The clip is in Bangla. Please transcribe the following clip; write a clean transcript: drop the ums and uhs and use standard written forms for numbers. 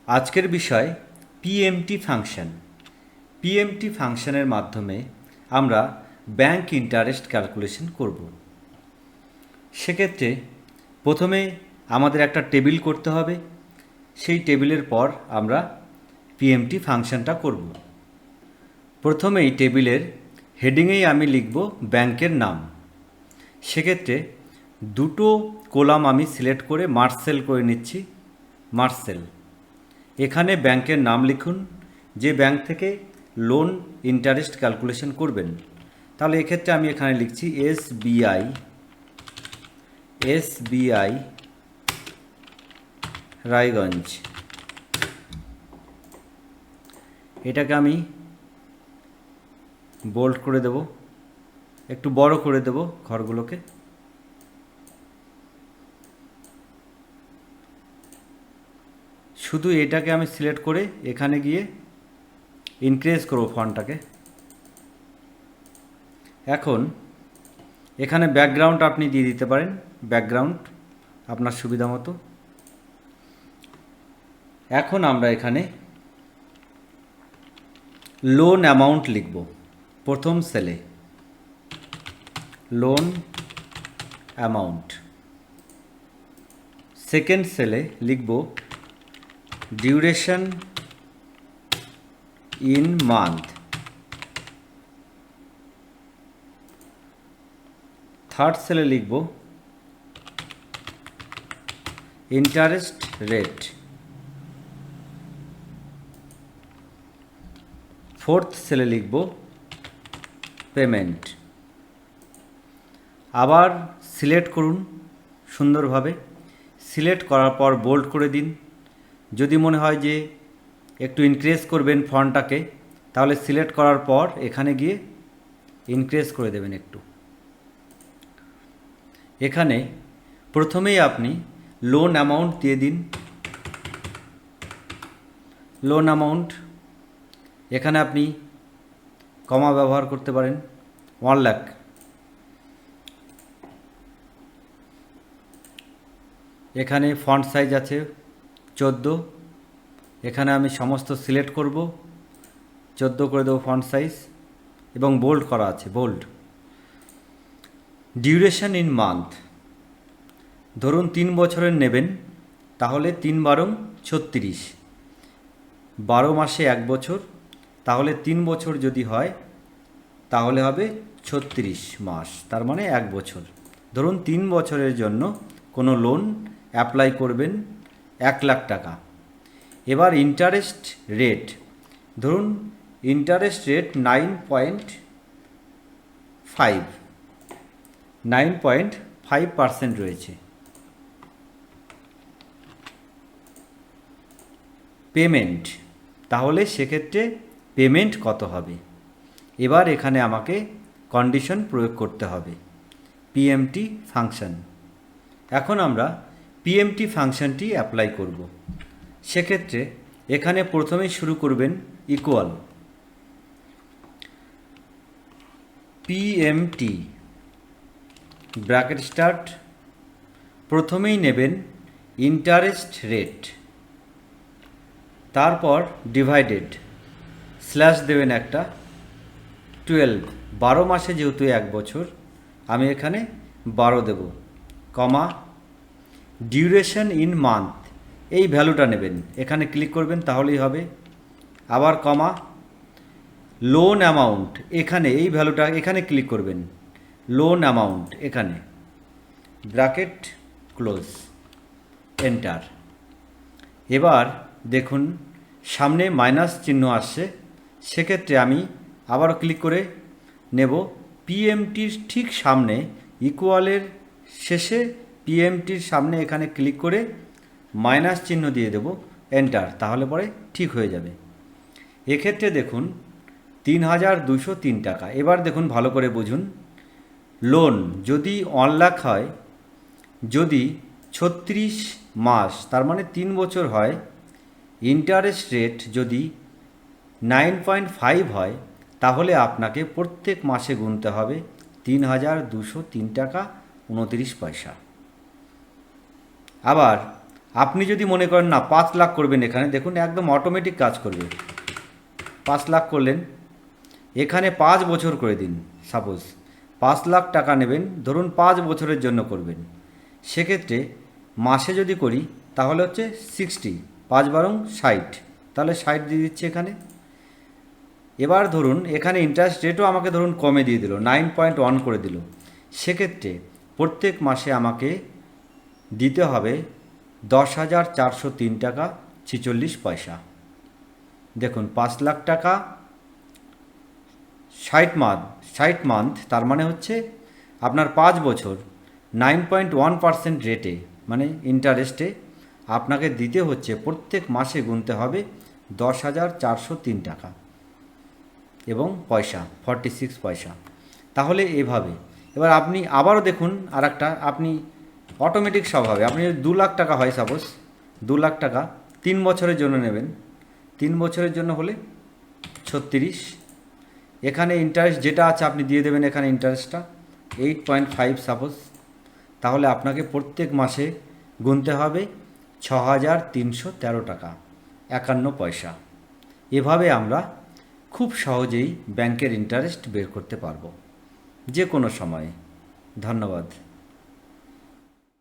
আজকের বিষয় পিএমটি ফাংশন। পিএমটি ফাংশনের মাধ্যমে আমরা ব্যাংক ইন্টারেস্ট ক্যালকুলেশন করব। সেক্ষেত্রে প্রথমে আমাদের একটা টেবিল করতে হবে, সেই টেবিলের পর আমরা পিএমটি ফাংশনটা করব। প্রথমেই টেবিলের হেডিংয়েই আমি লিখব ব্যাংকের নাম। সেক্ষেত্রে দুটো কলাম আমি সিলেক্ট করে মার্সেল করে নিচ্ছি। মার্সেল, এখানে ব্যাংকের নাম লিখুন, যে ব্যাংক থেকে লোন ইন্টারেস্ট ক্যালকুলেশন করবেন। তাহলে এক্ষেত্রে আমি এখানে লিখছি এসবিআই রায়গঞ্জ। এটাকে আমি বোল্ড করে দেব, একটু বড় করে দেব ঘরগুলোকে। শুধু এটাকে আমি সিলেক্ট করে এখানে গিয়ে ইনক্রিজ করব ফন্টটাকে। এখন এখানে ব্যাকগ্রাউন্ড আপনি দিয়ে দিতে পারেন, ব্যাকগ্রাউন্ড আপনার সুবিধা মতো। এখন আমরা এখানে লোন অ্যামাউন্ট লিখব প্রথম সেলে, লোন অ্যামাউন্ট। সেকেন্ড সেলে লিখব ডিউরেশন ইন মান্থ। থার্ড সেলে লিখব ইন্টারেস্ট রেট। ফোর্থ সেলে লিখব পেমেন্ট। আবার সিলেক্ট করুন সুন্দরভাবে। সিলেক্ট করার পর বোল্ড করে দিন। যদি মনে হয় যে একটু ইনক্রিজ করবেন ফন্টটাকে, তাহলে সিলেক্ট করার পর এখানে গিয়ে ইনক্রিজ করে দেবেন একটু। এখানে প্রথমেই আপনি লোন অ্যামাউন্ট দিয়ে দিন, লোন অ্যামাউন্ট। এখানে আপনি কমা ব্যবহার করতে পারেন, 1 লাখ। এখানে ফন্ট সাইজ আছে 14। এখানে আমি সমস্ত সিলেক্ট করব, 14 করে দেবো ফন্ট সাইজ, এবং বোল্ড করা আছে, বোল্ড। ডিউরেশন ইন মান্থ, ধরুন 3 বছরের নেবেন, তাহলে 3 বারং 36, 12 মাসে 1 বছর, তাহলে 3 বছর যদি হয় তাহলে হবে 36 মাস, তার মানে 1 বছর। ধরুন 3 বছরের জন্য কোনো লোন অ্যাপ্লাই করবেন 1 লাখ টাকা। এবার ইন্টারেস্ট রেট, ধরুন ইন্টারেস্ট রেট 9.5% রয়েছে। পেমেন্ট, তাহলে সেক্ষেত্রে পেমেন্ট কত হবে? এবার এখানে আমাকে কন্ডিশন প্রয়োগ করতে হবে, পিএমটি ফাংশন। এখন আমরা পিএমটি ফাংশনটি অ্যাপ্লাই করব। সেক্ষেত্রে এখানে প্রথমেই শুরু করবেন ইকুয়াল, পিএমটি ব্র্যাকেট স্টার্ট। প্রথমেই নেবেন ইন্টারেস্ট রেট, তারপর ডিভাইডেড, স্ল্যাশ দেবেন একটা, 12, 12 মাসে যেহেতু 1 বছর, আমি এখানে 12 দেব, কমা, ডিউরেশন ইন মান্থ, এই ভ্যালুটা নেবেন, এখানে ক্লিক করবেন তাহলেই হবে। আবার কমা, লোন অ্যামাউন্ট, এখানে এই ভ্যালুটা এখানে ক্লিক করবেন, লোন অ্যামাউন্ট এখানে, ব্র্যাকেট ক্লোজ, এন্টার। এবার দেখুন সামনে মাইনাস চিহ্ন আসছে, সেক্ষেত্রে আমি আবারও ক্লিক করে নেব পিএমটির ঠিক সামনে, ইকুয়ালের শেষে পিএমটির সামনে এখানে ক্লিক করে মাইনাস চিহ্ন দিয়ে দেব, এন্টার, তাহলে পরে ঠিক হয়ে যাবে। এক্ষেত্রে দেখুন 3203 টাকা। এবার দেখুন ভালো করে বুঝুন, লোন যদি 1 লাখ হয়, যদি 36 মাস তার মানে 3 বছর হয়, ইন্টারেস্ট রেট যদি 9.5 হয়, তাহলে আপনাকে প্রত্যেক মাসে গুনতে হবে 3203 টাকা 29 পয়সা। আবার আপনি যদি মনে করেন না 5 লাখ করবেন, এখানে দেখুন একদম অটোমেটিক কাজ করবে। 5 লাখ করলেন, এখানে 5 বছর করে দিন। সাপোজ 5 লাখ টাকা নেবেন, ধরুন 5 বছরের জন্য করবেন। সেক্ষেত্রে মাসে যদি করি তাহলে হচ্ছে 60, 5 বারং 60, তাহলে 60 দিয়ে দিচ্ছে এখানে। এবার ধরুন এখানে ইন্টারেস্ট রেটও আমাকে ধরুন কমে দিয়ে দিল, 9.1 করে দিল। সেক্ষেত্রে প্রত্যেক মাসে আমাকে দিতে হবে 10,403 টাকা 46 পয়সা। দেখুন 5 লাখ টাকা 60 মান্থ, তার মানে হচ্ছে আপনার 5 বছর 9.1% রেটে, মানে ইন্টারেস্টে আপনাকে দিতে হচ্ছে, প্রত্যেক মাসে গুনতে হবে 10,403 টাকা এবং পয়সা 46 পয়সা। তাহলে এভাবে এবার আপনি আবারও দেখুন আর একটা, আপনি অটোমেটিক সব হবে। আপনি যদি 2 লাখ টাকা হয়, সাপোজ 2 লাখ টাকা 3 বছরের জন্য নেবেন, 3 বছরের জন্য হলে 36, এখানে ইন্টারেস্ট যেটা আছে আপনি দিয়ে দেবেন এখানে ইন্টারেস্টটা 8.5 সাপোজ। তাহলে আপনাকে প্রত্যেক মাসে গুনতে হবে 6,313 টাকা 51 পয়সা। এভাবে আমরা খুব সহজেই ব্যাংকের ইন্টারেস্ট বের করতে পারবো যে কোনো সময়ে। ধন্যবাদ।